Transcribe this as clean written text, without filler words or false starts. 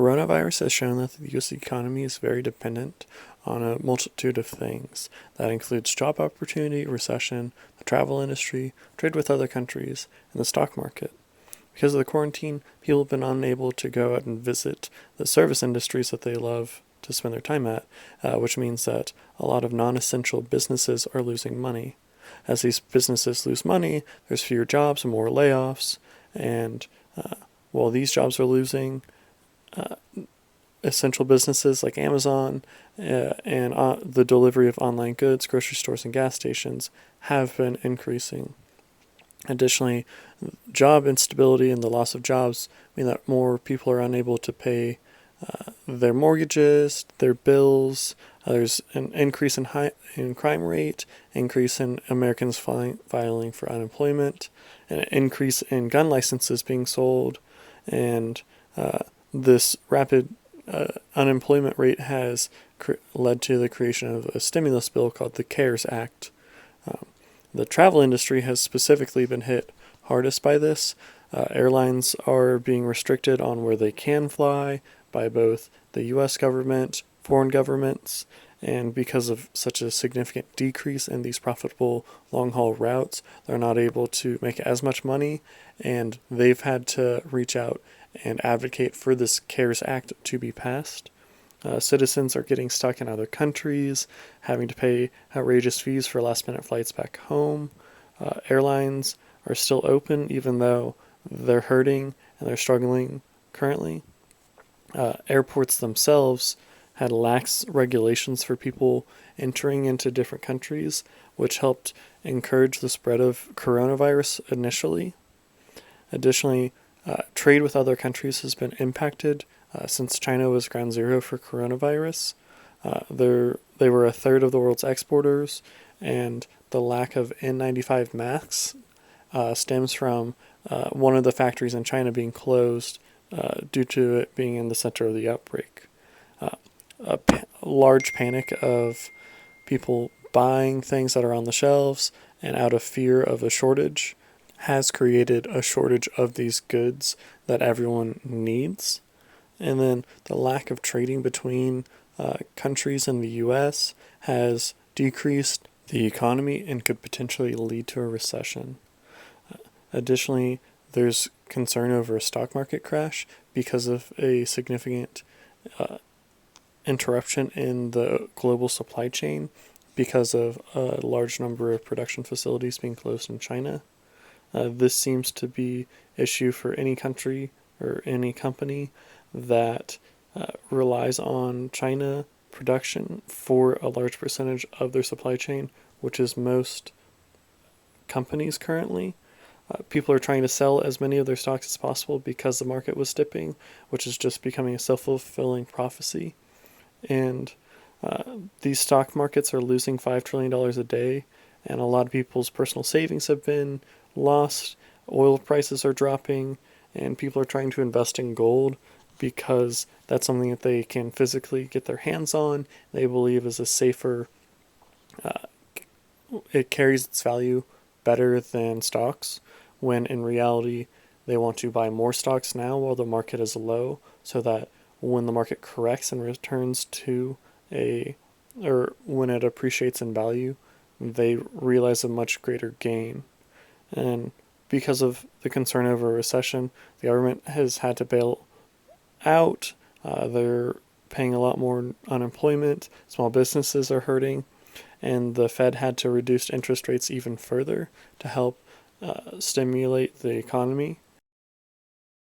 Coronavirus has shown that the U.S. economy is very dependent on a multitude of things. That includes job opportunity, recession, the travel industry, trade with other countries, and the stock market. Because of the quarantine, people have been unable to go out and visit the service industries that they love to spend their time at, which means that a lot of non-essential businesses are losing money. As these businesses lose money, there's fewer jobs and more layoffs, and while these jobs are losing, essential businesses like Amazon and the delivery of online goods, grocery stores, and gas stations have been increasing. Additionally, job instability and the loss of jobs mean that more people are unable to pay their mortgages, their bills. There's an increase in crime rate, increase in Americans filing for unemployment, an increase in gun licenses being sold, and this rapid unemployment rate has led to the creation of a stimulus bill called the CARES Act. The travel industry has specifically been hit hardest by this. Airlines are being restricted on where they can fly by both the U.S. government, foreign governments, and because of such a significant decrease in these profitable long-haul routes, they're not able to make as much money, and they've had to reach out and advocate for this CARES Act to be passed. Citizens are getting stuck in other countries, having to pay outrageous fees for last-minute flights back home. Airlines are still open, even though they're hurting and they're struggling currently. Airports themselves had lax regulations for people entering into different countries, which helped encourage the spread of coronavirus initially. Additionally, trade with other countries has been impacted since China was ground zero for coronavirus. They were a third of the world's exporters, and the lack of N95 masks stems from one of the factories in China being closed due to it being in the center of the outbreak. Large panic of people buying things that are on the shelves and out of fear of a shortage has created a shortage of these goods that everyone needs. And then the lack of trading between countries in the U.S. has decreased the economy and could potentially lead to a recession. Additionally, there's concern over a stock market crash because of a significant interruption in the global supply chain because of a large number of production facilities being closed in China. This seems to be an issue for any country or any company that relies on China production for a large percentage of their supply chain, which is most companies currently. People are trying to sell as many of their stocks as possible because the market was dipping, which is just becoming a self-fulfilling prophecy. And these stock markets are losing $5 trillion a day, and a lot of people's personal savings have been lost. Oil prices are dropping, and people are trying to invest in gold because that's something that they can physically get their hands on. They believe is a safer, it carries its value better than stocks, when in reality they want to buy more stocks now while the market is low, so that when the market corrects and returns to or when it appreciates in value, they realize a much greater gain. And because of the concern over a recession, the government has had to bail out. They're paying a lot more unemployment. Small businesses are hurting. And the Fed had to reduce interest rates even further to help stimulate the economy.